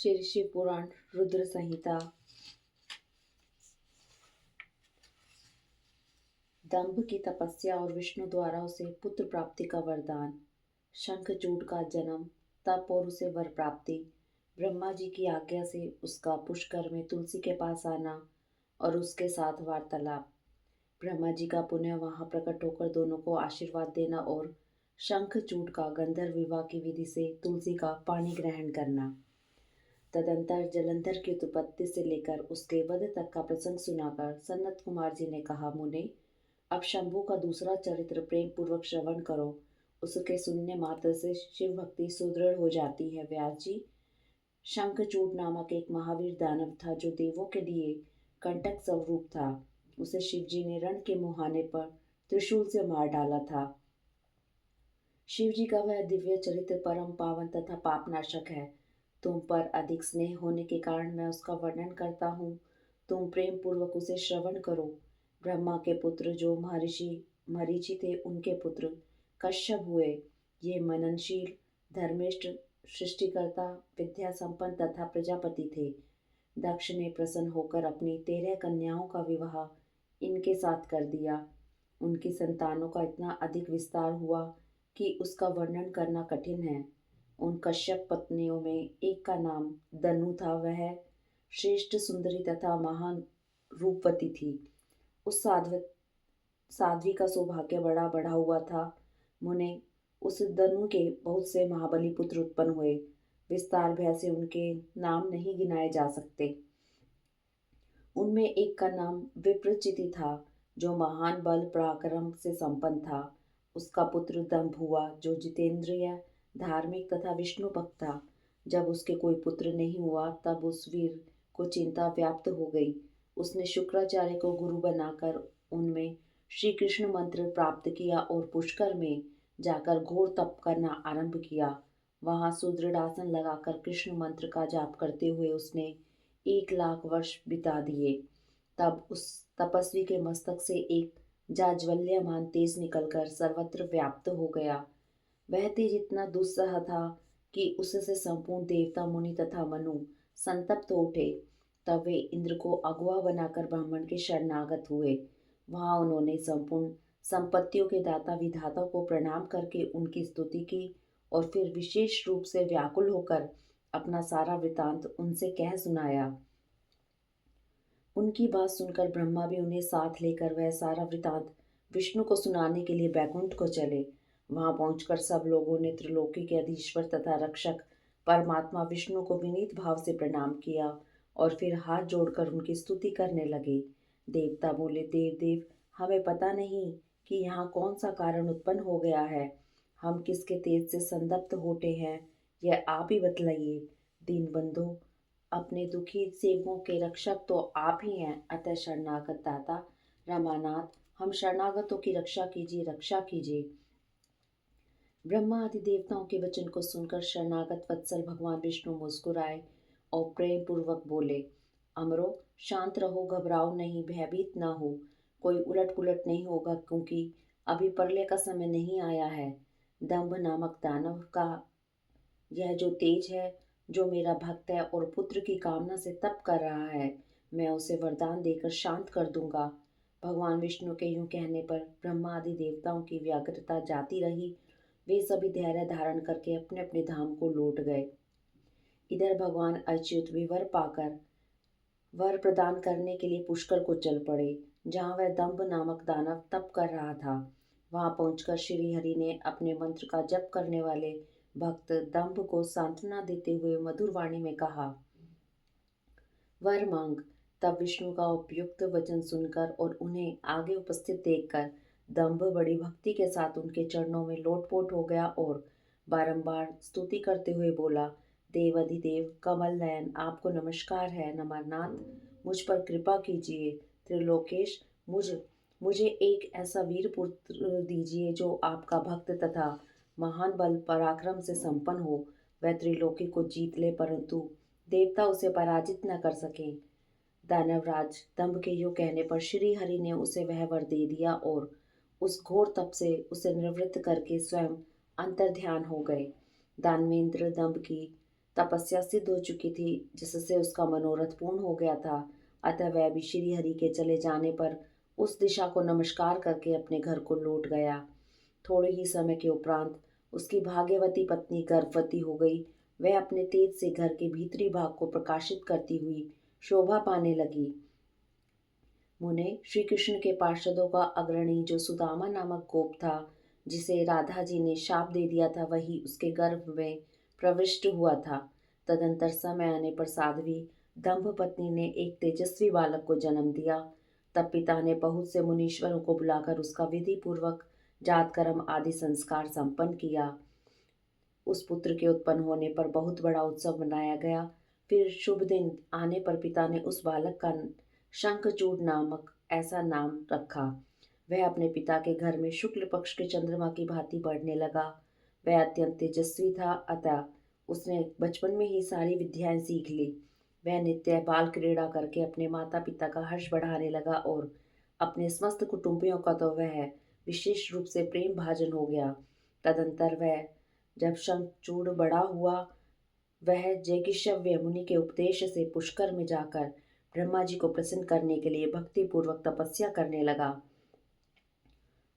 श्री शिव पुराण रुद्र संहिता। दंभ की तपस्या और विष्णु द्वारा उसे पुत्र प्राप्ति का वरदान। शंखचूड का जन्म, तप और उसे वर प्राप्ति। ब्रह्मा जी की आज्ञा से उसका पुष्कर में तुलसी के पास आना और उसके साथ वार्तालाप। ब्रह्मा जी का पुनः वहां प्रकट होकर दोनों को आशीर्वाद देना और शंखचूड का गंधर्व विवाह की विधि से तुलसी का पानी ग्रहण करना। तदंतर जलंधर की उत्पत्ति से लेकर उसके वध तक का प्रसंग सुनाकर सनत कुमार जी ने कहा, मुने, अब शंभु का दूसरा चरित्र प्रेम पूर्वक श्रवण करो। उसके सुनने मात्र से शिव भक्ति सुदृढ़ हो जाती है। व्यास जी, शंखचूड नामक एक महावीर दानव था जो देवों के लिए कंटक स्वरूप था। उसे शिवजी ने रण के मुहाने पर त्रिशूल से मार डाला था। शिवजी का वह दिव्य चरित्र परम पावन तथा पापनाशक है। तुम पर अधिक स्नेह होने के कारण मैं उसका वर्णन करता हूँ। तुम प्रेम पूर्वक उसे श्रवण करो। ब्रह्मा के पुत्र जो महर्षि मरीचि थे, उनके पुत्र कश्यप हुए। ये मननशील, धर्मिष्ठ, सृष्टिकर्ता, विद्या संपन्न तथा प्रजापति थे। दक्ष ने प्रसन्न होकर अपनी 13 कन्याओं का विवाह इनके साथ कर दिया। उनकी संतानों का इतना अधिक विस्तार हुआ कि उसका वर्णन करना कठिन है। उन कश्यप पत्नियों में एक का नाम दनु था। वह श्रेष्ठ सुंदरी तथा महान रूपवती थी। उस साध्वी का सौभाग्य बड़ा बढ़ा हुआ था। मुने, उस दनु के बहुत से महाबली पुत्र उत्पन्न हुए। विस्तार भय से उनके नाम नहीं गिनाए जा सकते। उनमें एक का नाम विप्रचिति था, जो महान बल पराक्रम से संपन्न था। उसका पुत्र दंभ हुआ, जो जितेंद्रिय, धार्मिक तथा विष्णु भक्त था। जब उसके कोई पुत्र नहीं हुआ, तब उस वीर को चिंता व्याप्त हो गई। उसने शुक्राचार्य को गुरु बनाकर उनमें श्री कृष्ण मंत्र प्राप्त किया और पुष्कर में जाकर घोर तप करना आरंभ किया। वहां सुदृढ़ आसन लगाकर कृष्ण मंत्र का जाप करते हुए उसने 1 लाख वर्ष बिता दिए। तब उस तपस्वी के मस्तक से एक जाज्वल्यमान तेज निकलकर सर्वत्र व्याप्त हो गया। वह तेज इतना दुस्सह था कि उससे संपूर्ण देवता, मुनि तथा मनु संतप्त हो उठे। तब वे इंद्र को अगुआ बनाकर ब्राह्मण के शरणागत हुए। वहां उन्होंने संपूर्ण संपत्तियों के दाता विधाता को प्रणाम करके उनकी स्तुति की और फिर विशेष रूप से व्याकुल होकर अपना सारा वृतांत उनसे कह सुनाया। उनकी बात सुनकर ब्रह्मा भी उन्हें साथ लेकर वह सारा वृतांत विष्णु को सुनाने के लिए बैकुंठ को चले। वहां पहुंचकर सब लोगों ने त्रिलोकी के अधीश्वर तथा रक्षक परमात्मा विष्णु को विनीत भाव से प्रणाम किया और फिर हाथ जोड़कर उनकी स्तुति करने लगे। देवता बोले, देव देव, हमें पता नहीं कि यहाँ कौन सा कारण उत्पन्न हो गया है। हम किसके तेज से संतप्त होते हैं, यह आप ही बतलाइए। दीनबंधु, अपने दुखी सेवकों के रक्षक तो आप ही हैं, अतः शरणागत दाता रमानाथ, हम शरणागतों की रक्षा कीजिए, रक्षा कीजिए। ब्रह्मा आदि देवताओं के वचन को सुनकर शरणागत वत्सल भगवान विष्णु मुस्कुराए और प्रेम पूर्वक बोले, अमरो, शांत रहो, घबराओ नहीं, भयभीत ना हो। कोई उलट पुलट नहीं होगा, क्योंकि अभी प्रलय का समय नहीं आया है। दंभ नामक दानव का यह जो तेज है, जो मेरा भक्त है और पुत्र की कामना से तप कर रहा है, मैं उसे वरदान देकर शांत कर दूंगा। भगवान विष्णु के यूं कहने पर ब्रह्मा आदि देवताओं की व्याकुलता जाती रही। वे सभी धैर्य धारण करके अपने अपने धाम को लौट गए। इधर भगवान अच्युत भी वर पाकर वर प्रदान करने के लिए पुष्कर को चल पड़े, जहाँ वह दंभ नामक दानव तप कर रहा था। वहां पहुंचकर श्री हरि ने अपने मंत्र का जप करने वाले भक्त दंभ को सांत्वना देते हुए मधुर वाणी में कहा, वर मांग। तब विष्णु का उपयुक्त वचन सुनकर और उन्हें आगे उपस्थित देखकर दंभ बड़ी भक्ति के साथ उनके चरणों में लोटपोट हो गया और बारंबार स्तुति करते हुए बोला, देवाधिदेव कमल नयन, आपको नमस्कार है। नमरनाथ, मुझ पर कृपा कीजिए। त्रिलोकेश, मुझे एक ऐसा वीर पुत्र दीजिए जो आपका भक्त तथा महान बल पराक्रम से संपन्न हो। वह त्रिलोकी को जीत ले, परंतु देवता उसे पराजित न कर सके। दानवराज दंभ के यूं कहने पर श्री हरि ने उसे वह वर दे दिया और उस घोर तप से उसे निवृत्त करके स्वयं अंतर्ध्यान हो गए। दानवेंद्र दंभ की तपस्या सिद्ध हो चुकी थी, जिससे उसका मनोरथ पूर्ण हो गया था। अतः वह भी श्री हरि के चले जाने पर उस दिशा को नमस्कार करके अपने घर को लौट गया। थोड़े ही समय के उपरांत उसकी भाग्यवती पत्नी गर्भवती हो गई। वह अपने तेज से घर के भीतरी भाग को प्रकाशित करती हुई शोभा पाने लगी। मुने श्री कृष्ण के पार्षदों का अग्रणी जो सुदामा नामक गोप था, जिसे राधा जी ने शाप दे दिया था, वही उसके गर्भ में प्रविष्ट हुआ था। तदंतर समय आने पर साध्वी दंभ पत्नी ने एक तेजस्वी बालक को जन्म दिया। तब पिता ने बहुत से मुनीश्वरों को बुलाकर उसका विधि पूर्वक जात कर्म आदि संस्कार संपन्न किया। उस पुत्र के उत्पन्न होने पर बहुत बड़ा उत्सव मनाया गया। फिर शुभ दिन आने पर पिता ने उस बालक का शंखचूड़ नामक ऐसा नाम रखा। वह अपने पिता के घर में शुक्ल पक्ष के चंद्रमा की भांति बढ़ने लगा। वह अत्यंत तेजस्वी था, अतः उसने बचपन में ही सारी विद्याएं सीख ली। वह नित्य बाल क्रीड़ा करके अपने माता पिता का हर्ष बढ़ाने लगा और अपने समस्त कुटुंबियों का तो वह विशेष रूप से प्रेम भाजन हो गया। तदंतर वह जब शंखचूड़ बड़ा हुआ, वह जैगिषव्य मुनि के उपदेश से पुष्कर में जाकर ब्रह्मा जी को प्रसन्न करने के लिए भक्ति पूर्वक तपस्या करने लगा।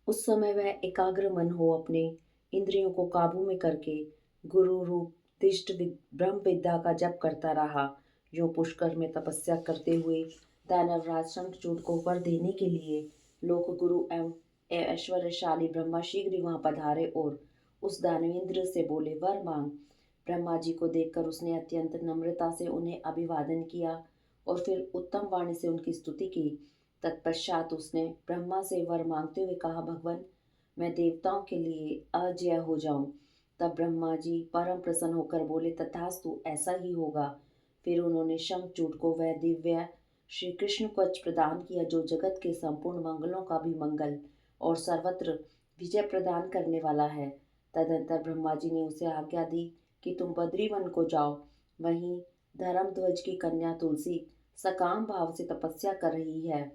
उस समय वह एकाग्र मन हो अपने इंद्रियों को काबू में करके गुरु रूप दिष्ट ब्रह्म विद्या का जप करता रहा। जो पुष्कर में तपस्या करते हुए दानवराज शंखचूड़ को वर देने के लिए लोक गुरु एवं ऐश्वर्यशाली ब्रह्मा शीघ्र वहां पधारे और उस दानवेंद्र से बोले, वर मांग। ब्रह्मा जी को देखकर उसने अत्यंत नम्रता से उन्हें अभिवादन किया और फिर उत्तम वाणी से उनकी स्तुति की। तत्पश्चात उसने ब्रह्मा से वर मांगते हुए कहा, भगवान, मैं देवताओं के लिए अजय हो जाऊं। तब ब्रह्मा जी परम प्रसन्न होकर बोले, तथास्तु, ऐसा ही होगा। फिर उन्होंने शंखचूड़ को वह दिव्य श्री कृष्ण कवच प्रदान किया, जो जगत के संपूर्ण मंगलों का भी मंगल और सर्वत्र विजय प्रदान करने वाला है। तदंतर ब्रह्मा जी ने उसे आज्ञा दी कि तुम बद्रीवन को जाओ। वहीं धर्मध्वज की कन्या तुलसी सकाम भाव से तपस्या कर रही है,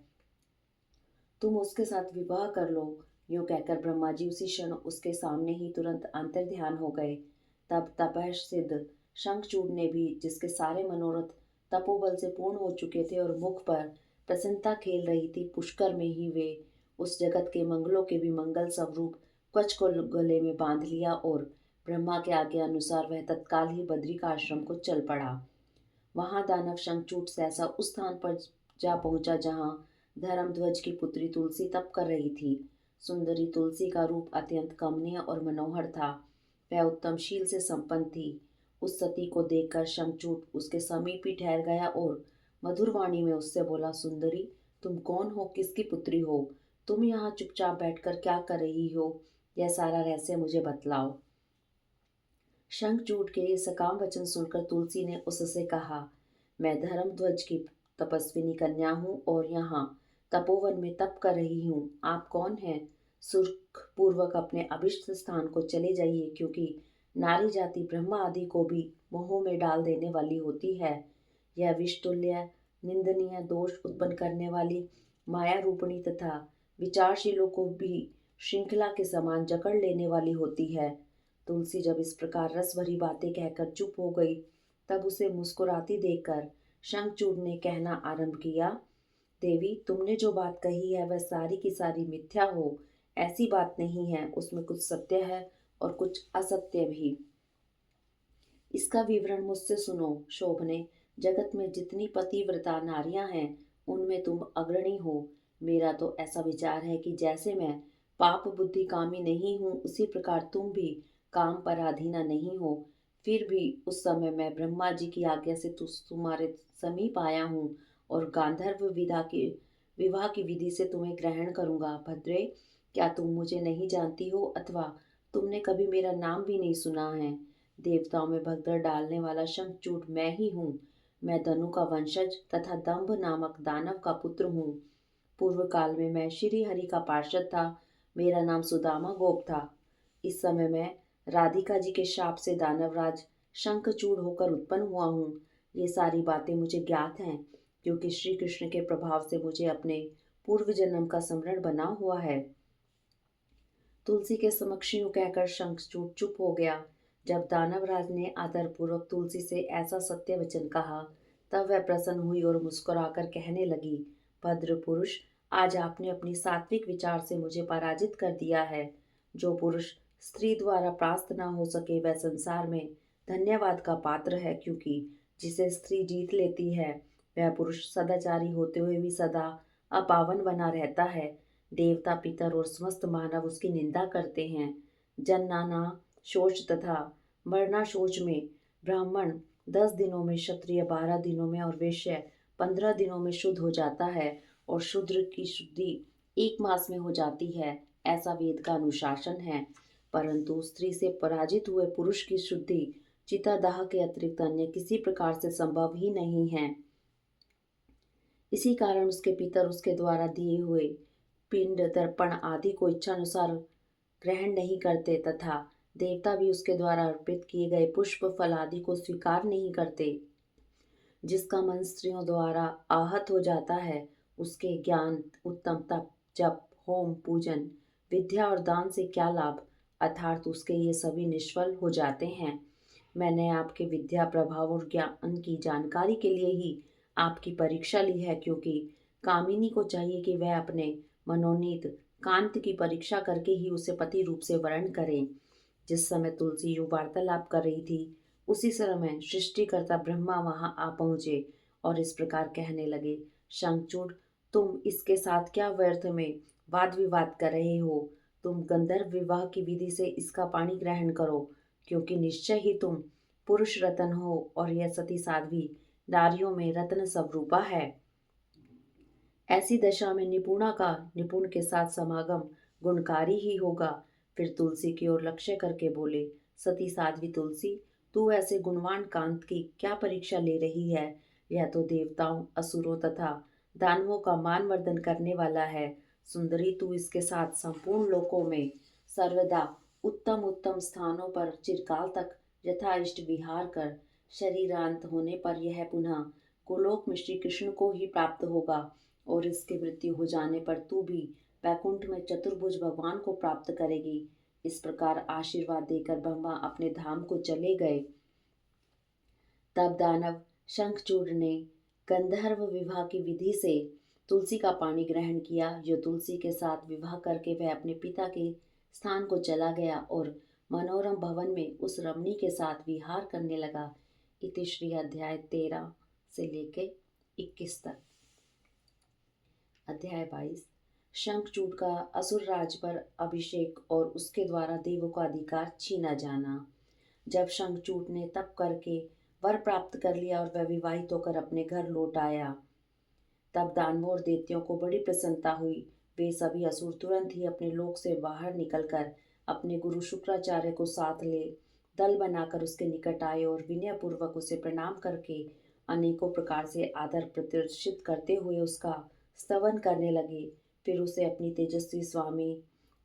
तुम उसके साथ विवाह कर लो। यूं कहकर ब्रह्मा जी उसी क्षण उसके सामने ही तुरंत अंतर्ध्यान हो गए। तब तपः सिद्ध शंखचूड़ ने भी, जिसके सारे मनोरथ तपोबल से पूर्ण हो चुके थे और मुख पर प्रसन्नता खेल रही थी, पुष्कर में ही वे उस जगत के मंगलों के भी मंगल स्वरूप कवच को गले में बांध लिया और ब्रह्मा के आज्ञा अनुसार वह तत्काल ही बद्री का आश्रम को चल पड़ा। वहां दानव शंखचूड़ सहसा उस स्थान पर जा पहुंचा जहां धर्मध्वज की पुत्री तुलसी तप कर रही थी। सुंदरी तुलसी का रूप अत्यंत कमनीय और मनोहर था। वह उत्तम शील से संपन्न थी। उस सती को देखकर शंखचूड़ उसके समीप ही ठहर गया और मधुर वाणी में उससे बोला, सुंदरी, तुम कौन हो, किसकी पुत्री हो? तुम यहाँ चुपचाप बैठकर क्या कर रही हो? यह सारा रहस्य मुझे बतलाओ। शंखचूड़ के ये सकाम वचन सुनकर तुलसी ने उससे कहा, मैं धर्मध्वज की तपस्विनी कन्या हूँ और यहाँ तपोवन में तप कर रही हूँ। आप कौन हैं? सुखपूर्वक अपने अभिष्ट स्थान को चले जाइए, क्योंकि नारी जाति ब्रह्मा आदि को भी मोह में डाल देने वाली होती है। यह विषतुल्य निंदनीय दोष उत्पन्न करने वाली माया रूपणी तथा विचारशीलों को भी श्रृंखला के समान जकड़ लेने वाली होती है। तुलसी जब इस प्रकार रस भरी बातें कहकर चुप हो गई, तब उसे मुस्कुराती देखकर शंखचूड़ ने कहना आरंभ किया, देवी, तुमने जो बात कही है वह सारी की सारी मिथ्या हो। ऐसी बात नहीं है, उसमें कुछ सत्य है और कुछ असत्य भी। इसका विवरण मुझसे सुनो। शोभने, जगत में जितनी पतिव्रता नारियां हैं, उनमें तुम अग्रणी हो। मेरा तो ऐसा विचार है कि जैसे मैं पाप बुद्धि कामी नहीं हूँ, उसी प्रकार तुम भी काम पराधीना नहीं हो। फिर भी उस समय मैं ब्रह्मा जी की आज्ञा से तुम्हारे समीप आया हूँ और गांधर्व विवाह की विधि से तुम्हें ग्रहण करूंगा। भद्रे, क्या तुम मुझे नहीं जानती हो अथवा तुमने कभी मेरा नाम भी नहीं सुना है? देवताओं में भगदड़ डालने वाला शंखचूड़ मैं ही हूँ। मैं धनु का वंशज तथा दंभ नामक दानव का पुत्र हूँ। पूर्व काल में मैं श्री हरि का पार्षद था। मेरा नाम सुदामा गोप था। इस समय मैं राधिका जी के शाप से दानवराज शंखचूड़ होकर उत्पन्न हुआ हूँ। ये सारी बातें मुझे ज्ञात हैं, क्योंकि श्री कृष्ण के प्रभाव से मुझे अपने पूर्व जन्म का स्मरण बना हुआ है। तुलसी के समक्ष यूं कहकर शंखचूड़ चुप हो गया। जब दानवराज ने आदरपूर्वक तुलसी से ऐसा सत्य वचन कहा, तब वह प्रसन्न हुई और मुस्कुराकर कहने लगी, भद्र पुरुष, आज आपने अपनी सात्विक विचार से मुझे पराजित कर दिया है। जो पुरुष स्त्री द्वारा परास्त न हो सके वह संसार में धन्यवाद का पात्र है, क्योंकि जिसे स्त्री जीत लेती है वह पुरुष सदाचारी होते हुए भी सदा अपावन बना रहता है। देवता, पितर और समस्त मानव उसकी निंदा करते हैं। जन्नाना शौच तथा मरना शौच में ब्राह्मण 10 दिनों में, क्षत्रिय 12 दिनों में और वैश्य 15 दिनों में शुद्ध हो जाता है, और शूद्र की शुद्धि 1 मास में हो जाती है, ऐसा वेद का अनुशासन है। परंतु स्त्री से पराजित हुए पुरुष की शुद्धि चितादाह के अतिरिक्त अन्य किसी प्रकार से संभव ही नहीं है। इसी कारण उसके पितर उसके द्वारा दिए हुए पिंड, दर्पण आदि को इच्छानुसार ग्रहण नहीं करते तथा देवता भी उसके द्वारा अर्पित किए गए पुष्प, फल आदि को स्वीकार नहीं करते। जिसका मन स्त्रियों द्वारा आहत हो जाता है, उसके ज्ञान, उत्तम तप, जप, होम, पूजन, विद्या और दान से क्या लाभ, अर्थात उसके ये सभी निष्फल हो जाते हैं। मैंने आपके विद्या, प्रभाव और ज्ञान की जानकारी के लिए ही आपकी परीक्षा ली है, क्योंकि कामिनी को चाहिए कि वह अपने मनोनीत कांत की परीक्षा करके ही उसे पति रूप से वर्ण करे। जिस समय तुलसी यूं वार्तालाप कर रही थी, उसी समय सृष्टिकर्ता ब्रह्मा वहां आ पहुंचे और इस प्रकार कहने लगे, शंखचूड़, तुम इसके साथ क्या व्यर्थ में वाद विवाद कर रहे हो? तुम गंधर्व विवाह की विधि से इसका पानी ग्रहण करो, क्योंकि निश्चय ही तुम पुरुष रतन हो और यह सती साध्वी नारियों में रत्न स्वरूपा है। ऐसी दशा में निपुणा का निपुण के साथ समागम गुणकारी ही होगा। फिर तुलसी की ओर लक्ष्य करके बोले, सती साध्वी तुलसी, तू ऐसे गुणवान कांत की क्या परीक्षा ले रही है? यह तो देवताओं, असुरों तथा दानवों का मानवर्धन करने वाला है। सुंदरी, तू इसके साथ संपूर्ण लोकों में सर्वदा उत्तम उत्तम स्थानों पर चिरकाल तक यथाइष्ट विहार कर। शरीरांत होने पर यह पुनः गोलोक में श्री कृष्ण को ही प्राप्त होगा, और इसकी मृत्यु हो जाने पर तू भी वैकुंठ में चतुर्भुज भगवान को प्राप्त करेगी। इस प्रकार आशीर्वाद देकर ब्रह्मा अपने धाम को चले गए। तब दानव शंखचूड़ ने गंधर्व विवाह की विधि से तुलसी का पानी ग्रहण किया। जो तुलसी के साथ विवाह करके वह अपने पिता के स्थान को चला गया और मनोरम भवन में उस रमणी के साथ विहार करने लगा। इति श्री अध्याय 13 से लेके 21 तक। अध्याय 22। शंखचूड़ का असुर राज पर अभिषेक और उसके द्वारा देवों का अधिकार छीना जाना। जब शंखचूड़ ने तप करके वर प्राप्त कर लिया और वह विवाहित होकर अपने घर लौट आया, तब दानवों और दैत्यों को बड़ी प्रसन्नता हुई। वे सभी असुर तुरंत ही अपने लोक से बाहर निकलकर अपने गुरु शुक्राचार्य को साथ ले दल बनाकर उसके निकट आए और विनय पूर्वक उसे प्रणाम करके अनेकों प्रकार से आदर प्रदर्शित करते हुए उसका स्तवन करने लगे। फिर उसे अपनी तेजस्वी स्वामी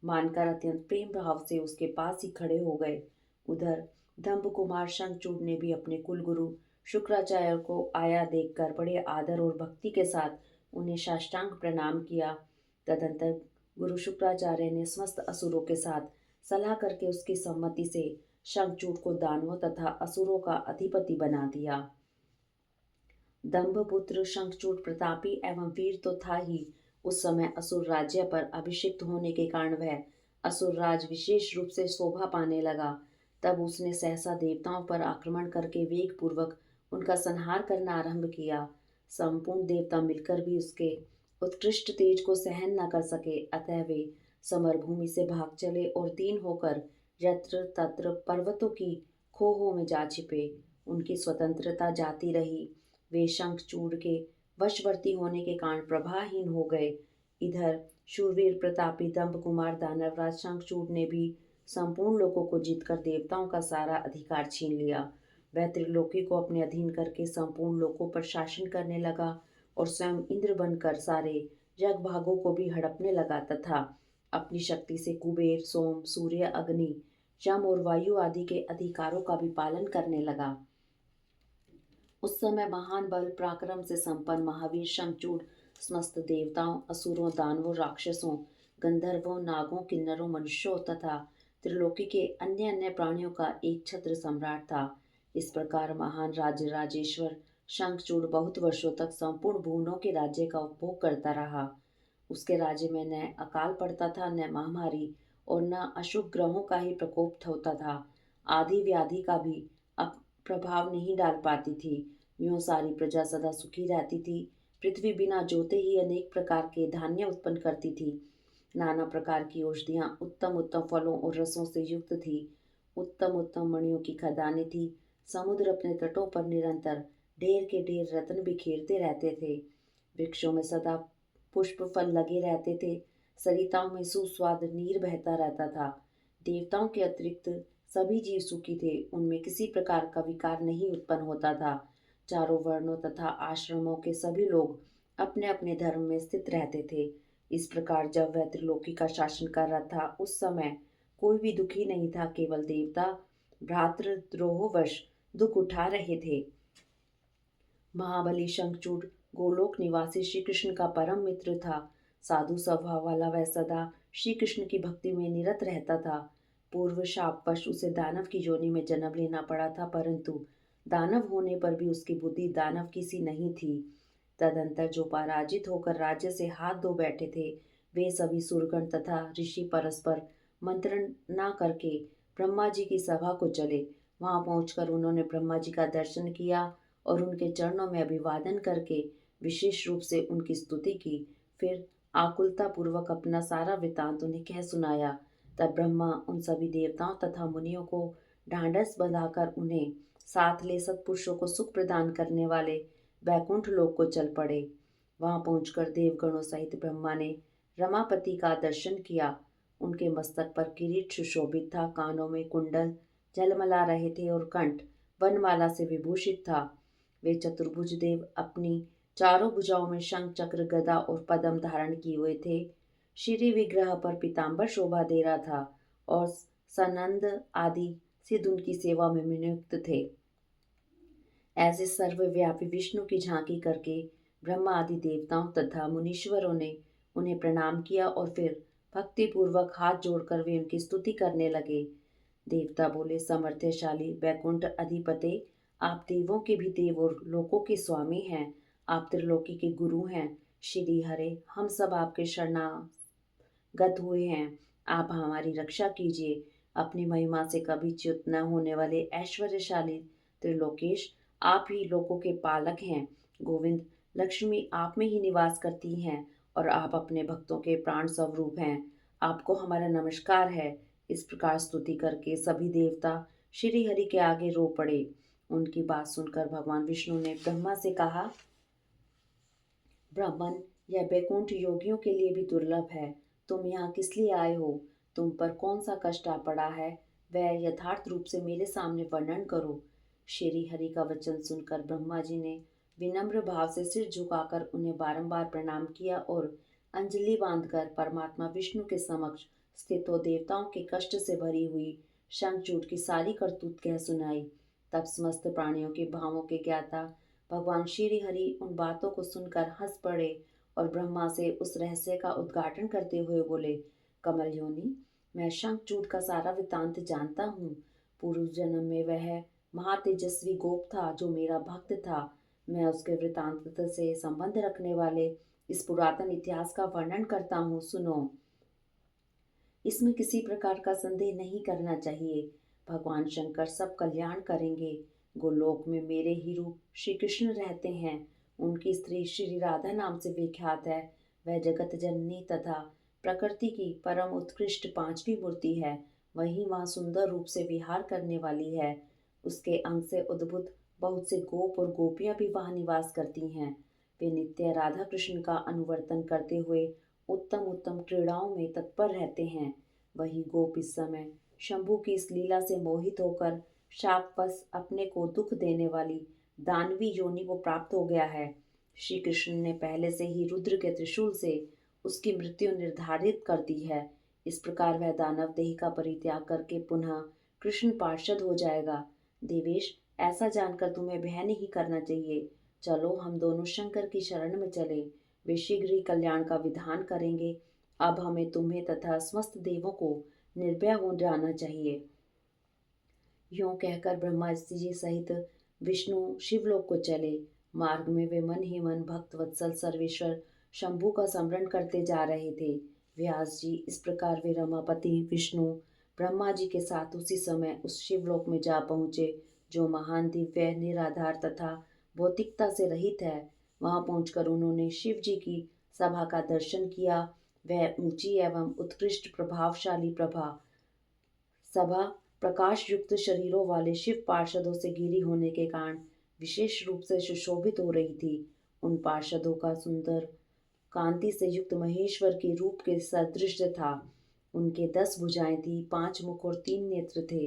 मानकर अत्यंत प्रेम भाव से उसके पास ही खड़े हो गए। उधर दंभ कुमार शंखचूड़ ने भी अपने कुलगुरु शुक्राचार्य को आया देखकर बड़े आदर और भक्ति के साथ उन्हें साष्टांग प्रणाम किया। तदंतर गुरु शुक्राचार्य ने समस्त असुरों के साथ सलाह करके उसकी सम्मति से शंखचूड़ को दानवों तथा असुरों का अधिपति बना दिया। दंभपुत्र शंखचूड़ प्रतापी एवं वीर तो था ही, उस समय असुर राज्य पर अभिषिक्त होने के कारण वह असुर राज विशेष रूप से शोभा पाने लगा। तब उसने सहसा देवताओं पर आक्रमण करके वेग पूर्वक उनका संहार करना आरंभ किया। संपूर्ण देवता मिलकर भी उसके उत्कृष्ट तेज को सहन न कर सके, अतः वे समरभूमि से भाग चले और दीन होकर यत्र तत्र पर्वतों की खोहों में जा छिपे। उनकी स्वतंत्रता जाती रही। वे शंखचूड़ के वशवर्ती होने के कारण प्रभाहीन हो गए। इधर शूरवीर प्रतापी दंभ कुमार दानवराज शंखचूड़ ने भी संपूर्ण लोकों को जीतकर देवताओं का सारा अधिकार छीन लिया। वह त्रिलोकी को अपने अधीन करके संपूर्ण लोकों पर शासन करने लगा और स्वयं इंद्र बनकर सारे जग भागों को भी हड़पने लगा तथा अपनी शक्ति से कुबेर, सोम, सूर्य, अग्नि, यम और वायु आदि के अधिकारों का भी पालन करने लगा। उस समय महान बल पराक्रम से संपन्न महावीर शंखचूड़ समस्त देवताओं, असुरों, दानवों, राक्षसों, गंधर्वों, नागों, किन्नरों, मनुष्यों तथा त्रिलोकी के अन्य अन्य प्राणियों का एक छत्र सम्राट था। इस प्रकार महान राज्य राजेश्वर शंखचूड़ बहुत वर्षों तक संपूर्ण भुवनों के राज्य का उपभोग करता रहा। उसके राज्य में न अकाल पड़ता था, न महामारी और न अशुभ ग्रहों का ही प्रकोप होता था। आदि व्याधि का भी अब प्रभाव नहीं डाल पाती थी। यूं सारी प्रजा सदा सुखी रहती थी। पृथ्वी बिना जोते ही अनेक प्रकार के धान्य उत्पन्न करती थी। नाना प्रकार की औषधियाँ उत्तम उत्तम फलों और रसों से युक्त थी। उत्तम उत्तम मणियों की खदानें थी। समुद्र अपने तटों पर निरंतर ढेर के ढेर रत्न बिखेरते रहते थे। वृक्षों में सदा पुष्प फल लगे रहते थे। सरिताओं में सुस्वाद नीर बहता रहता था। देवताओं के अतिरिक्त सभी जीव सुखी थे। उनमें किसी प्रकार का विकार नहीं उत्पन्न होता था। चारों वर्णों तथा आश्रमों के सभी लोग अपने अपने धर्म में स्थित रहते थे। इस प्रकार जब वह त्रिलोकी का शासन कर रहा था, उस समय कोई भी दुखी नहीं था। केवल देवता भ्रातृद्रोहवश दुख उठा रहे थे। महाबली शंखचूड़ गोलोक निवासी श्री कृष्ण का परम मित्र था। साधु स्वभाव वाला वह सदा श्री कृष्ण की भक्ति में निरत रहता था। पूर्व शापवश उसे दानव की योनि में जन्म लेना पड़ा था, परंतु दानव होने पर भी उसकी बुद्धि दानव की सी नहीं थी। तदंतर जो पराजित होकर राज्य से हाथ धो बैठे थे, वे सभी सुरगण तथा ऋषि परस्पर मंत्रणा करके ब्रह्मा जी की सभा को चले। वहां पहुंचकर उन्होंने ब्रह्मा जी का दर्शन किया और उनके चरणों में अभिवादन करके विशेष रूप से उनकी स्तुति की। फिर आकुलता पूर्वक अपना सारा वृतांत उन्हें कह सुनाया। तब ब्रह्मा उन सभी देवताओं तथा मुनियों को ढांढस बंधाकर उन्हें साथ ले सत्पुरुषों को सुख प्रदान करने वाले बैकुंठ लोक को चल पड़े। वहां पहुंचकर देवगणों सहित ब्रह्मा ने रमापति का दर्शन किया। उनके मस्तक पर किरीट सुशोभित था, कानों में कुंडल झलमला रहे थे और कंठ वनमाला से विभूषित था। वे चतुर्भुज देव अपनी चारों भुजाओं में शंख चक्र गदा और पद्म धारण किए हुए थे। श्री विग्रह पर पीताम्बर शोभा दे रहा था और सनंद आदि सिद्ध उनकी सेवा में नियुक्त थे। ऐसे सर्वव्यापी विष्णु की झांकी करके ब्रह्मा आदि देवताओं तथा मुनीश्वरों ने उन्हें प्रणाम किया और फिर भक्तिपूर्वक हाथ जोड़कर वे उनकी स्तुति करने लगे। देवता बोले, समर्थशाली वैकुंठ अधिपते, आप देवों के भी देव और लोकों के स्वामी हैं। आप त्रिलोकी के गुरु हैं। श्री हरे, हम सब आपके शरणागत हुए हैं। आप हमारी रक्षा कीजिए। अपनी महिमा से कभी च्युत न होने वाले ऐश्वर्यशाली त्रिलोकेश, आप ही लोकों के पालक हैं। गोविंद, लक्ष्मी आप में ही निवास करती हैं और आप अपने भक्तों के प्राण स्वरूप हैं। आपको हमारा नमस्कार है। इस प्रकार स्तुति करके सभी देवता श्री हरि के आगे रो पड़े। उनकी बात सुनकर भगवान विष्णु ने ब्रह्मा से कहा, ब्राह्मण, यह बैकुंठ योगियों के लिए भी दुर्लभ है। तुम यहाँ किस लिए आए हो? तुम पर कौन सा कष्ट आ पड़ा है? वह यथार्थ रूप से मेरे सामने वर्णन करो। श्री हरि का वचन सुनकर ब्रह्मा जी ने विनम्र भाव से सिर झुकाकर उन्हें बारंबार प्रणाम किया और अंजलि बांधकर परमात्मा विष्णु के समक्ष स्थित हो देवताओं के कष्ट से भरी हुई शंखचूड़ की सारी करतूत कह सुनाई। तब समस्त प्राणियों के भावों के ज्ञाता भगवान श्री हरि उन बातों को सुनकर हंस पड़े और ब्रह्मा से उस रहस्य का उद्घाटन करते हुए बोले, कमल योनि, मैं शंखचूड़ का सारा वृतांत जानता हूँ। पूर्व जन्म में वह महातेजस्वी गोप था जो मेरा भक्त था। मैं उसके वृतांत से संबंध रखने वाले इस पुरातन इतिहास का वर्णन करता हूँ, सुनो। इसमें किसी प्रकार का संदेह नहीं करना चाहिए। भगवान शंकर सब कल्याण करेंगे। गोलोक में मेरे ही रूप श्री कृष्ण रहते हैं। उनकी स्त्री श्री राधा नाम से विख्यात है। वह जगत जननी तथा प्रकृति की परम उत्कृष्ट पांचवी मूर्ति है। वही वहाँ सुंदर रूप से विहार करने वाली है। उसके अंग से उद्भुत बहुत से गोप और गोपियां भी वहाँ निवास करती हैं। वे नित्य राधा कृष्ण का अनुवर्तन करते हुए उत्तम उत्तम क्रीड़ाओं में तत्पर रहते हैं। वही गोप इस समय शंभू की इस लीला से मोहित होकर शापवश अपने को दुख देने वाली दानवी योनि को प्राप्त हो गया है। श्री कृष्ण ने पहले से ही रुद्र के त्रिशूल से उसकी मृत्यु निर्धारित कर दी है। इस प्रकार वह दानव देह का परित्याग करके पुनः कृष्ण पार्षद हो जाएगा। देवेश, ऐसा जानकर तुम्हें भय नहीं करना चाहिए। चलो, हम दोनों शंकर की शरण में चले। वे शीघ्र ही कल्याण का विधान करेंगे। अब हमें तुम्हें तथा समस्त देवों को निर्भय हो जाना चाहिए। यूं कहकर ब्रह्मा जी सहित विष्णु शिवलोक को चले। मार्ग में वे मन ही मन भक्त वत्सल सर्वेश्वर शंभु का स्मरण करते जा रहे थे। व्यास जी, इस प्रकार वे रमापति विष्णु ब्रह्मा जी के साथ उसी समय उस शिवलोक में जा पहुँचे जो महान दिव्य निराधार तथा भौतिकता से रहित है। वहां पहुंचकर उन्होंने शिव जी की सभा का दर्शन किया। वह ऊंची एवं उत्कृष्ट प्रभावशाली सभा प्रकाश युक्त शरीरों वाले शिव पार्षदों से घिरी होने के कारण विशेष रूप से सुशोभित हो रही थी। उन पार्षदों का सुंदर कांति से युक्त महेश्वर के रूप के सदृश था। उनके 10 भुजाएं थी, 5 मुख और 3 नेत्र थे।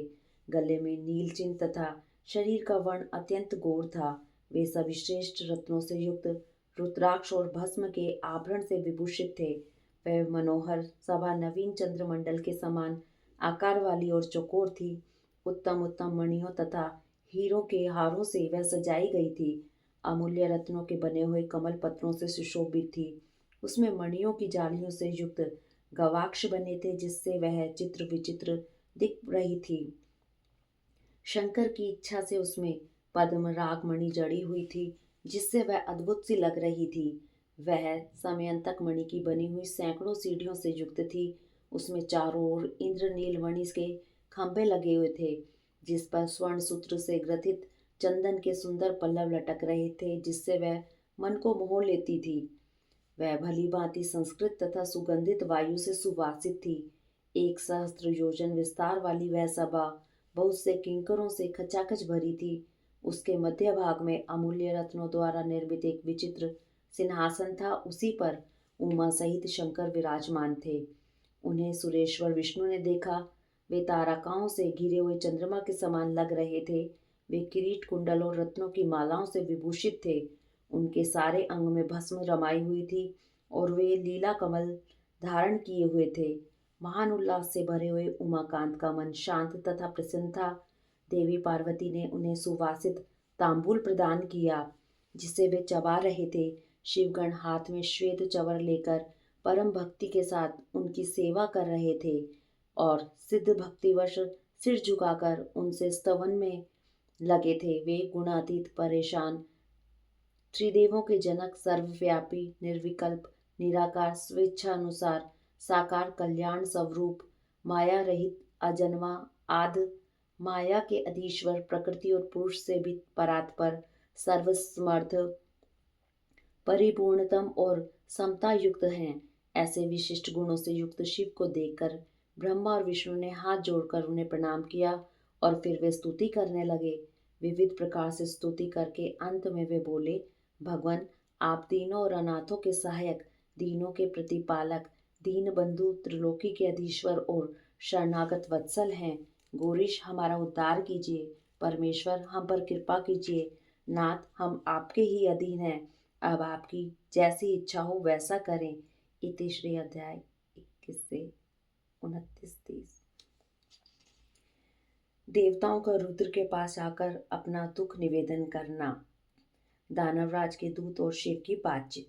गले में नील चिन्ह तथा शरीर का वर्ण अत्यंत गौर था। वे सभी श्रेष्ठ रत्नों से युक्त रुद्राक्ष और भस्म के आभरण से विभूषित थे। वह मनोहर सभा नवीन चंद्रमंडल के समान आकार वाली और चौकोर थी। उत्तम उत्तम मणियों तथा हीरों के हारों से वह सजाई गई थी। अमूल्य रत्नों के बने हुए कमल पत्रों से सुशोभित थी। उसमें मणियों की जालियों से युक्त गवाक्ष बने थे जिससे वह चित्र विचित्र दिख रही थी। शंकर की इच्छा से उसमें पद्म राग मणि जड़ी हुई थी जिससे वह अद्भुत सी लग रही थी। वह समयंतक मणि की बनी हुई सैकड़ों सीढ़ियों से युक्त थी। उसमें चारों ओर इंद्रनील मणि के खंभे लगे हुए थे जिस पर स्वर्ण सूत्र से ग्रथित चंदन के सुंदर पल्लव लटक रहे थे जिससे वह मन को मोह लेती थी। वह भली भांति संस्कृत तथा सुगंधित वायु से सुवासित थी। 1 सहस्त्र योजन विस्तार वाली वह सभा बहुत से किंकरों से खचाखच भरी थी। उसके मध्य भाग में अमूल्य रत्नों द्वारा निर्मित एक विचित्र सिंहासन था। उसी पर उमा सहित शंकर विराजमान थे। उन्हें सुरेश्वर विष्णु ने देखा। वे तारकाओं से घिरे हुए चंद्रमा के समान लग रहे थे। वे किरीट कुंडल और रत्नों की मालाओं से विभूषित थे। उनके सारे अंग में भस्म रमाई हुई थी और वे लीला कमल धारण किए हुए थे। महान उल्लास से भरे हुए उमाकांत का मन शांत तथा प्रसन्न था। देवी पार्वती ने उन्हें सुवासित तांबूल प्रदान किया जिसे वे चबा रहे थे। शिवगण हाथ में श्वेत चवर लेकर परम भक्ति के साथ उनकी सेवा कर रहे थे और सिद्ध भक्तिवश सिर झुकाकर उनसे स्तवन में लगे थे। वे गुणातीत परेशान त्रिदेवों के जनक सर्वव्यापी निर्विकल्प निराकार स्वेच्छानुसार साकार कल्याण स्वरूप माया रहित अजन्मा आद माया के अधीश्वर प्रकृति और पुरुष से भी परात्पर सर्वसमर्थ परिपूर्णतम और समता युक्त हैं। ऐसे विशिष्ट गुणों से युक्त शिव को देखकर ब्रह्मा और विष्णु ने हाथ जोड़कर उन्हें प्रणाम किया और फिर वे स्तुति करने लगे। विविध प्रकार से स्तुति करके अंत में वे बोले, भगवान, आप तीनों और अनाथों के सहायक, दीनों के प्रतिपालक, दीन बंधु, त्रिलोकी के अधीश्वर और शरणागत वत्सल हैं। गौरीश, हमारा उद्धार कीजिए। परमेश्वर, हम पर कृपा कीजिए। नाथ, हम आपके ही अधीन हैं। अब आपकी जैसी इच्छा हो वैसा करें। इति श्री अध्याय 21 से 29-30। देवताओं का रुद्र के पास आकर अपना दुख निवेदन करना। दानवराज के दूत और शिव की बातचीत।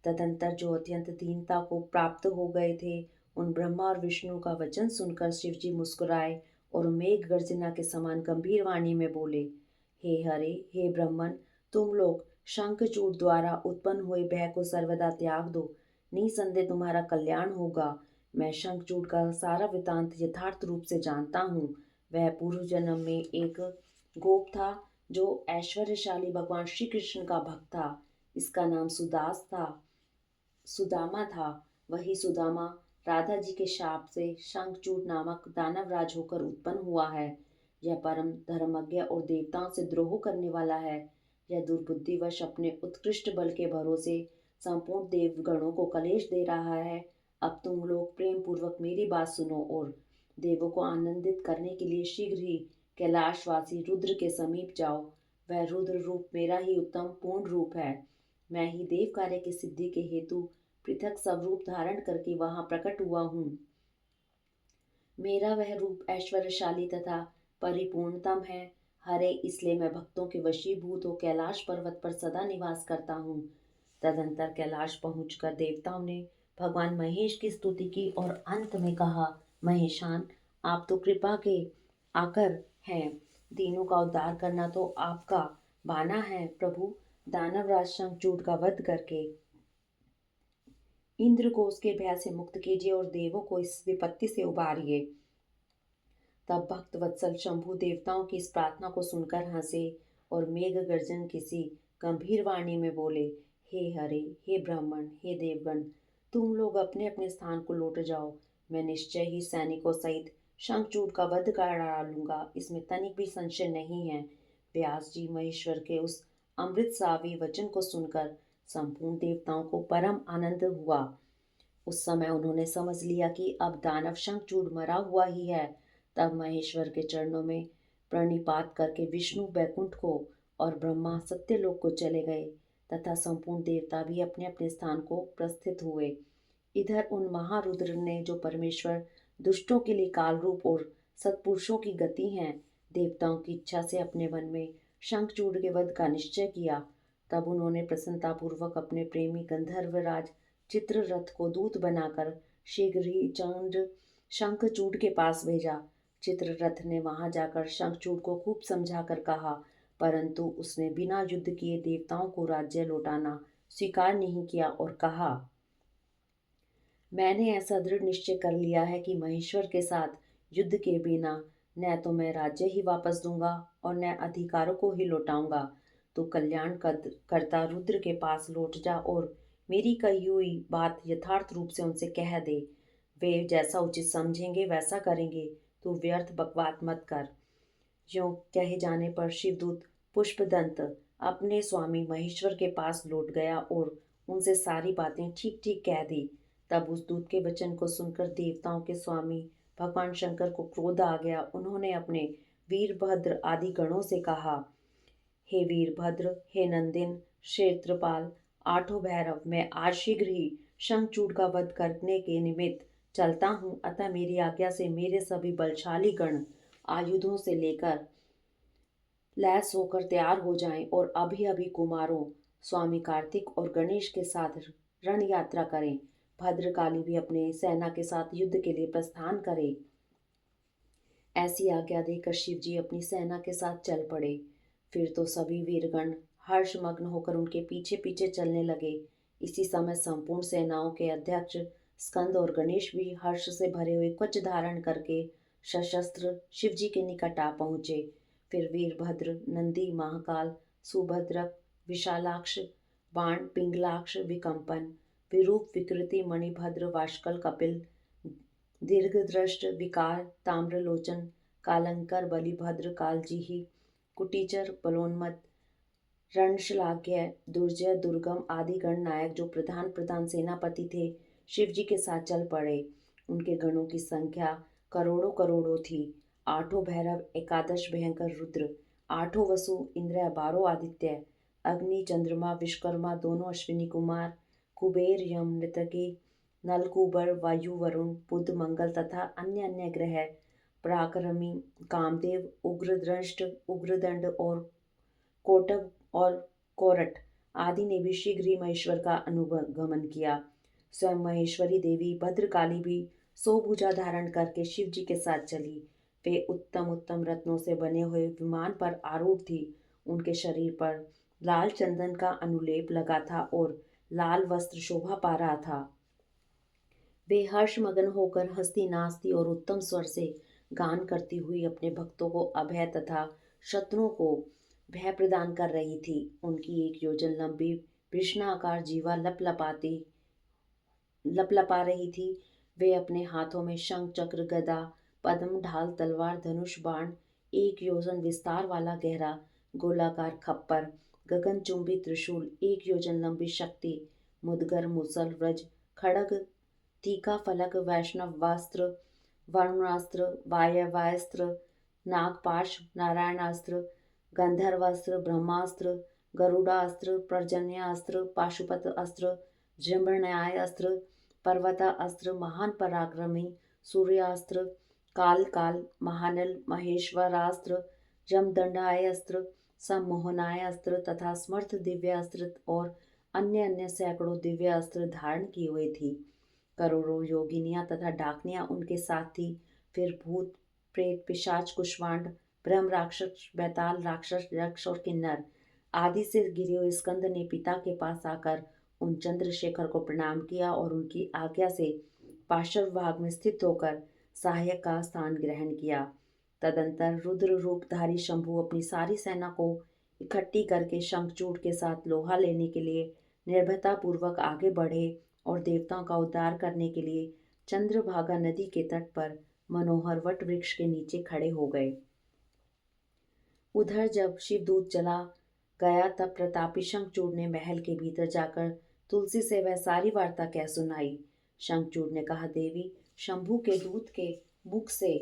तदंतर जो अत्यंत दीनता को प्राप्त हो गए थे, उन ब्रह्मा और विष्णु का वचन सुनकर शिव जी मुस्कुराए और मेघ गर्जना के समान गंभीर वाणी में बोले, हे हरे, हे ब्रह्मन, तुम लोग शंखचूड़ द्वारा उत्पन्न हुए भय को सर्वदा त्याग दो। निसंदेह तुम्हारा कल्याण होगा। मैं शंखचूड़ का सारा वृतांत यथार्थ रूप से जानता हूँ। वह पूर्व जन्म में एक गोप था जो ऐश्वर्यशाली भगवान श्री कृष्ण का भक्त था। इसका नाम सुदामा था। वही सुदामा राधा जी के शाप से शंखचूड़ नामक दानवराज होकर उत्पन्न हुआ है। यह परम धर्मज्ञ और देवताओं से द्रोह करने वाला है। यह दुर्बुद्धिवश अपने उत्कृष्ट बल के भरोसे संपूर्ण देवगणों को कलेश दे रहा है। अब तुम लोग प्रेम पूर्वक मेरी बात सुनो और देवों को आनंदित करने के लिए शीघ्र ही कैलाशवासी रुद्र के समीप जाओ। वह रुद्र रूप मेरा ही उत्तम पूर्ण रूप है। मैं ही देव कार्य की सिद्धि के हेतु पृथक स्वरूप धारण करके वहां प्रकट हुआ हूँ। मेरा वह रूप ऐश्वर्यशाली तथा परिपूर्णतम है। हरे, इसलिए मैं भक्तों के वशीभूत हो कैलाश पर्वत पर सदा निवास करता हूँ। तदंतर कैलाश पहुंचकर देवताओं ने भगवान महेश की स्तुति की और अंत में कहा, महेशान, आप तो कृपा के आकर हैं, दीनों का उद्धार करना तो आपका बाना है प्रभु। दानवराज शंखचूड़ का वध करके इंद्र को उसके भय से मुक्त कीजिए और देवों को इस विपत्ति से उबारिए। तब भक्त वत्सल शंभु देवताओं की इस प्रार्थना को सुनकर हंसे और मेघ गर्जन किसी गंभीर वाणी में बोले, हे हरे, हे ब्राह्मण, हे देवगण, तुम लोग अपने अपने स्थान को लौट जाओ। मैं निश्चय ही सैनिकों सहित शंखचूड़ का वध कर डालूंगा, इसमें तनिक भी संशय नहीं है। व्यास जी महेश्वर के उस अमृतसावी वचन को सुनकर संपूर्ण देवताओं को परम आनंद हुआ। उस समय उन्होंने समझ लिया कि अब दानव शंखचूड़ मरा हुआ ही है। तब महेश्वर के चरणों में प्रणिपात करके विष्णु बैकुंठ को और ब्रह्मा सत्यलोक को चले गए तथा संपूर्ण देवता भी अपने अपने स्थान को प्रस्थित हुए। इधर उन महारुद्र ने, जो परमेश्वर दुष्टों के लिए काल रूप और सत्पुरुषों की गति हैं, देवताओं की इच्छा से अपने मन में शंखचूड़ के वध का निश्चय किया। तब उन्होंने प्रसन्नतापूर्वक अपने प्रेमी गंधर्वराज चित्ररथ को दूत बनाकर शीघ्र ही चंड शंखचूड़ के पास भेजा। चित्ररथ ने वहां जाकर शंखचूड़ को खूब समझाकर कहा, परंतु उसने बिना युद्ध किए देवताओं को राज्य लौटाना स्वीकार नहीं किया और कहा, मैंने ऐसा दृढ़ निश्चय कर लिया है कि महेश्वर के साथ युद्ध के बिना न तो मैं राज्य ही वापस दूंगा और न अधिकारों को ही लौटाऊंगा। तो कल्याण करता रुद्र के पास लौट जा और मेरी कही हुई बात यथार्थ रूप से उनसे कह दे। वे जैसा उचित समझेंगे वैसा करेंगे। तू व्यर्थ बकवाद मत कर। ज्यों कहे जाने पर शिवदूत पुष्पदंत अपने स्वामी महेश्वर के पास लौट गया और उनसे सारी बातें ठीक ठीक कह दी। तब उस दूत के वचन को सुनकर देवताओं के स्वामी भगवान शंकर को क्रोध आ गया। उन्होंने अपने वीरभद्र आदि गणों से कहा, हे वीरभद्र, हे नंदिन, क्षेत्रपाल, आठों भैरव, मैं आज शीघ्र ही शंखचूड़ का वध करने के निमित्त चलता हूँ। अतः मेरी आज्ञा से मेरे सभी बलशाली गण आयुधों से लेकर लैस होकर तैयार हो जाएं और अभी अभी कुमारों स्वामी कार्तिक और गणेश के साथ रण यात्रा करें। भद्रकाली भी अपने सेना के साथ युद्ध के लिए प्रस्थान करे। ऐसी आज्ञा देकर शिव जी अपनी सेना के साथ चल पड़े। फिर तो सभी वीरगण हर्षमग्न होकर उनके पीछे पीछे चलने लगे। इसी समय संपूर्ण सेनाओं के अध्यक्ष स्कंद और गणेश भी हर्ष से भरे हुए कवच धारण करके सशस्त्र शिव जी के निकट आ पहुंचे। फिर वीरभद्र, नंदी, महाकाल, सुभद्रक, विशालाक्ष, बाण, पिंगलाक्ष, विकंपन, विरूप, विकृति, मणिभद्र, वाष्कल, कपिल, दीर्घदृष्ट, विकार, ताम्रलोचन, कालंकर, बलिभद्र, कालजीही, कुटीचर, बलोन्मत्त, रणशलाघ्य, दुर्जय, दुर्गम आदि गण नायक जो प्रधान प्रधान सेनापति थे, शिव जी के साथ चल पड़े। उनके गणों की संख्या करोड़ों करोड़ों थी। आठों भैरव, एकादश भयंकर रुद्र, आठों वसु, इंद्र, 12 आदित्य, अग्नि, चंद्रमा, विश्वकर्मा, दोनों अश्विनी कुमार, कुबेर, यम, नृतकी, नलकूबर, वायु, वरुण, बुध, मंगल तथा अन्य अन्य ग्रह, पराक्रमी, कामदेव, उग्रदृष्ट, उग्रदंड और कोटक और कोरट आदि ने भी शीघ्र ही महेश्वर का अनुगमन किया। स्वयं महेश्वरी देवी भद्रकाली भी 100 भुजा धारण करके शिव जी के साथ चली। वे उत्तम उत्तम रत्नों से बने हुए विमान पर आरूढ़ थी। उनके शरीर पर लाल चंदन का अनुलेप लगा था और लाल वस्त्र शोभा पा रहा था। वे हर्षमगन होकर हंसती नाचती और उत्तम स्वर से गान करती हुई अपने भक्तों को अभय तथा शत्रुओं को भय प्रदान कर रही थी। उनकी 1 योजन लंबी कृष्णाकार जीवा लपलपा रही थी। वे अपने हाथों में शंख, चक्र, गदा, पद्म, ढाल, तलवार, धनुष, बाण, 1 योजन विस्तार वाला गहरा गोलाकार खप्पर, गगनचुंबी त्रिशूल, 1 योजन लंबी शक्ति, मुदगर, मुसल, व्रज, खड़ग, तीखा फलक, वैष्णव वस्त्र, वरुणास्त्र, वायव्यास्त्र, नागपाश, नारायणास्त्र, गंधर्वास्त्र, ब्रह्मास्त्र, गरुड़ास्त्र, पर्जन्यास्त्र, पाशुपत अस्त्र, जृंभण्याय अस्त्र, पर्वता अस्त्र, महान पराक्रमी सूर्यास्त्र, काल काल, महानल, महेश्वरास्त्र, जमदंडाय अस्त्र, सम्मोहनाय अस्त्र तथा समर्थ दिव्य अस्त्र और अन्य अन्य सैकड़ों दिव्य अस्त्र धारण किए हुए थी। करोड़ों योगिनियां तथा डाकनियां उनके साथ थी। फिर भूत प्रेत पिशाच कुष्मांड ब्रह्म राक्षस बैताल राक्षस यक्ष और किन्नर आदि से घिरे हुए स्कंद ने पिता के पास आकर उन चंद्रशेखर को प्रणाम किया और उनकी आज्ञा से पार्श्व भाग में स्थित होकर सहायक का स्थान ग्रहण किया। तदंतर रुद्र रूपधारी शंभु अपनी सारी सेना को इकट्ठी करके शंखचूड़ के साथ लोहा लेने के लिए निर्भयता पूर्वक आगे बढ़े और देवताओं का उद्धार करने के लिए चंद्रभागा नदी के तट पर मनोहर वट वृक्ष के नीचे खड़े हो गए। उधर जब शिवदूत चला गया तब प्रतापी शंखचूड़ ने महल के भीतर जाकर तुलसी से वह सारी वार्ता कह सुनाई। शंखचूड़ ने कहा, देवी, शंभू के दूत के मुख से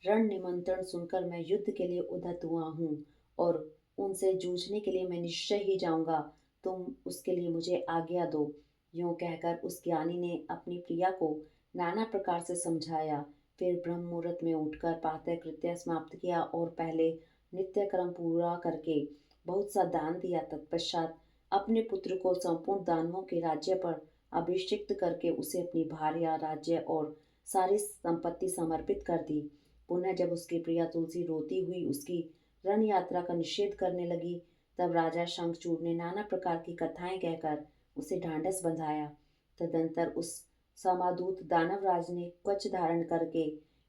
रण निमंत्रण सुनकर मैं युद्ध के लिए उद्यत हुआ हूँ और उनसे जूझने के लिए मैं निश्चय ही जाऊंगा। तुम उसके लिए मुझे आज्ञा दो। यूं कहकर उस ज्ञानी ने अपनी प्रिया को नाना प्रकार से समझाया। फिर ब्रह्म मुहूर्त में उठकर प्रातः कृत्य समाप्त किया और पहले नित्य क्रम पूरा करके बहुत सा दान दिया। तत्पश्चात अपने पुत्र को संपूर्ण दानवों के राज्य पर अभिषिक्त करके उसे अपनी भार्या राज्य और सारी संपत्ति समर्पित कर दी। पुनः जब उसकी प्रिया तुलसी रोती हुई उसकी रण यात्रा का निषेध करने लगी तब राजा शंखचूड़ ने नाना प्रकार की कथाएं कहकर उसे ढांढस बंधाया। तदंतर उस समादूत दानवराज ने कवच धारण करके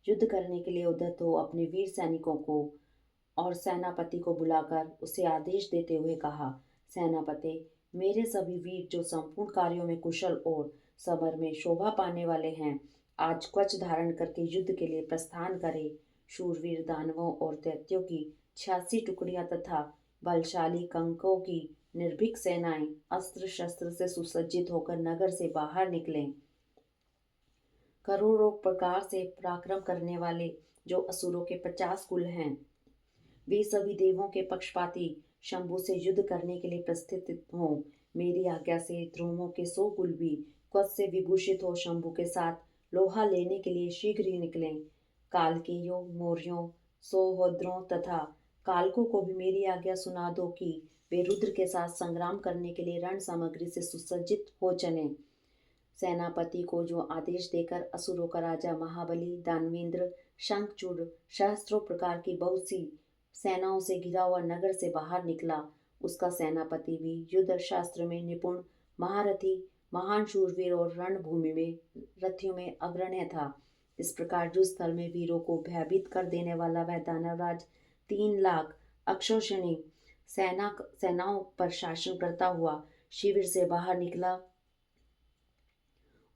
युद्ध करने के लिए उद्यत हो अपने वीर सैनिकों को और सेनापति को बुलाकर उसे आदेश देते हुए कहा, सेनापति, मेरे सभी वीर जो संपूर्ण कार्यों में कुशल और समर में शोभा पाने वाले हैं, आज कवच धारण करके युद्ध के लिए प्रस्थान करें। शूरवीर दानवों और दैत्यों की 86 टुकड़ियां तथा बलशाली कंकों की निर्भीक सेनाएं अस्त्र शस्त्र से सुसज्जित होकर नगर से बाहर निकलें। करोड़ों प्रकार से पराक्रम करने वाले जो असुरों के 50 कुल हैं, वे सभी देवों के पक्षपाती शंभु से युद्ध करने के लिए प्रस्थित हों। मेरी आज्ञा से ध्रुवों के 100 कुल भी कवच से विभूषित हो शंभु के साथ लोहा लेने के लिए शीघ्र ही निकलें। कालकेयों, मौर्यों, सौहोद्रों तथा कालकों को भी मेरी आज्ञा सुना दो कि वे रुद्र के साथ संग्राम करने के लिए रण सामग्री से सुसज्जित हो चलें। सेनापति को जो आदेश देकर असुरों का राजा महाबली दानवेंद्र शंखचूड़ सहस्त्रों प्रकार की बहुत सी सेनाओं से घिरा हुआ नगर से बाहर निकला, उसका सेनापति भी युद्ध शास्त्र में निपुण महारथी महान शूरवीर और रणभूमि में रथियों में अग्रण्य था। इस प्रकार युद्ध स्थल में वीरों को भयभीत कर देने वाला वह दानवराज 3 लाख अक्षौहिणी सेनाओं पर शासन करता हुआ शिविर से बाहर निकला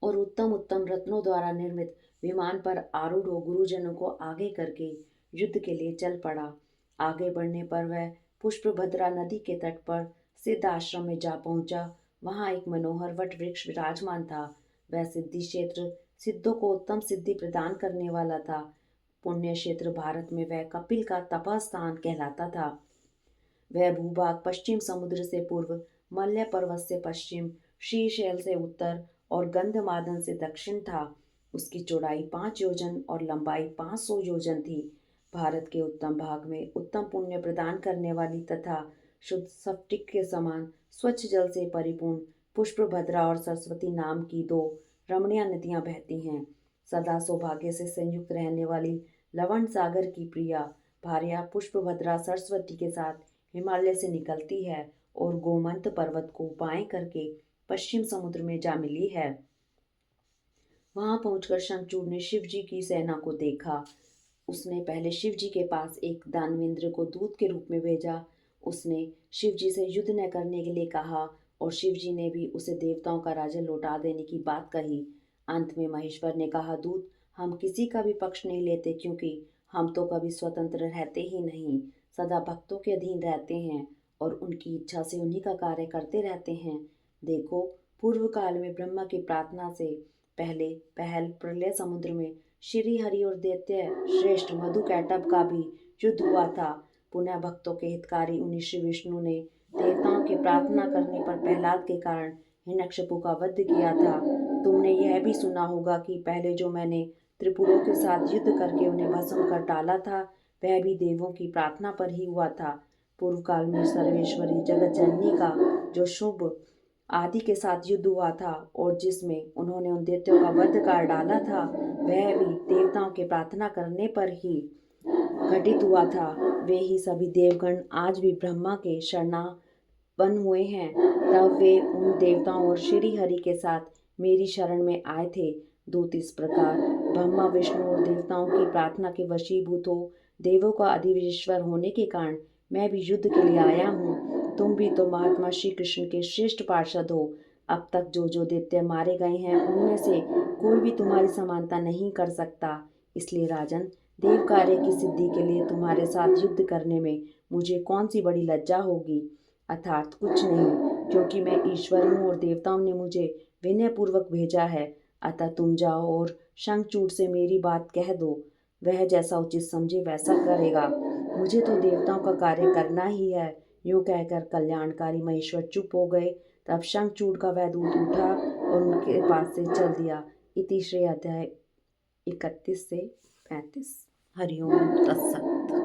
और उत्तम उत्तम रत्नों द्वारा निर्मित विमान पर आरूढ़ हो गुरुजनों को आगे करके युद्ध के लिए चल पड़ा। आगे बढ़ने पर वह पुष्पभद्रा नदी के तट पर सिद्ध आश्रम में जा पहुंचा। वहां एक मनोहर वट वृक्ष विराजमान था। वह सिद्धि क्षेत्र सिद्धों को उत्तम सिद्धि प्रदान करने वाला था। पुण्य क्षेत्र भारत में वह कपिल का तपस्थान कहलाता था। वह भूभाग पश्चिम समुद्र से पूर्व, मल्य पर्वत से पश्चिम, श्रीशैल से उत्तर और गंधमादन से दक्षिण था। उसकी चौड़ाई 5 योजन और लंबाई 500 योजन थी। भारत के उत्तम भाग में उत्तम पुण्य प्रदान करने वाली तथा शुद्ध स्फटिक के समान स्वच्छ जल से परिपूर्ण पुष्पभद्रा और सरस्वती नाम की 2 रमणीय नदियां बहती हैं। सदा सौभाग्य से संयुक्त रहने वाली लवण सागर की प्रिया भार्या पुष्पभद्रा सरस्वती के साथ हिमालय से निकलती है और गोमंत पर्वत को बाएं करके पश्चिम समुद्र में जा मिली है। वहां पहुंचकर शंखचूड़ ने शिव जी की सेना को देखा। उसने पहले शिव जी के पास एक दानवेंद्र को दूत के रूप में भेजा। उसने शिव जी से युद्ध न करने के लिए कहा और शिव जी ने भी उसे देवताओं का राज्य लौटा देने की बात कही। अंत में महेश्वर ने कहा, दूत, हम किसी का भी पक्ष नहीं लेते, क्योंकि हम तो कभी स्वतंत्र रहते ही नहीं, सदा भक्तों के अधीन रहते हैं और उनकी इच्छा से उन्हीं का कार्य करते रहते हैं। देखो, पूर्व काल में ब्रह्मा की प्रार्थना से पहल प्रलय समुद्र में श्री हरि और दैत्य श्रेष्ठ मधुकैटभ का भी युद्ध हुआ था। पुनः भक्तों के हितकारी उन्हीं श्री विष्णु ने देवताओं की प्रार्थना करने पर प्रहलाद के कारण हिरण्यकशिपु का वध किया था। तुमने यह भी सुना होगा कि पहले जो मैंने त्रिपुरों के साथ युद्ध करके उन्हें भस्म कर डाला था, वह भी देवों की प्रार्थना पर ही हुआ था। पूर्व काल में सर्वेश्वरी जगत जननी का जो शुभ आदि के साथ युद्ध हुआ था और जिसमें उन्होंने उन दैत्यों का वध कर डाला था, वह भी देवताओं के प्रार्थना करने पर ही घटित हुआ था। वे ही सभी देवगण आज भी ब्रह्मा के शरणापन्न हुए हैं। तब वे उन देवताओं और श्री हरि के साथ मेरी शरण में आए थे। दूत इस प्रकार ब्रह्मा विष्णु और देवताओं की प्रार्थना के वशीभूत हो देवों का अधिवीश्वर होने के कारण मैं भी युद्ध के लिए आया हूँ। तुम भी तो महात्मा श्री कृष्ण के श्रेष्ठ पार्षद हो। अब तक जो जो दैत्य मारे गए हैं उनमें से कोई भी तुम्हारी समानता नहीं कर सकता। इसलिए राजन, देव कार्य की सिद्धि के लिए तुम्हारे साथ युद्ध करने में मुझे कौन सी बड़ी लज्जा होगी, अर्थात कुछ नहीं, क्योंकि मैं ईश्वर हूँ और देवताओं ने मुझे विनयपूर्वक भेजा है। अतः तुम जाओ और शंखचूड़ से मेरी बात कह दो, वह जैसा उचित समझे वैसा करेगा। मुझे तो देवताओं का कार्य करना ही है। यूं कहकर कल्याणकारी महेश्वर चुप हो गए। तब शंखचूड़ का वह दूत उठा और उनके पास से चल दिया। इति श्री अध्याय 31 से 35। हरिओम तत्सत।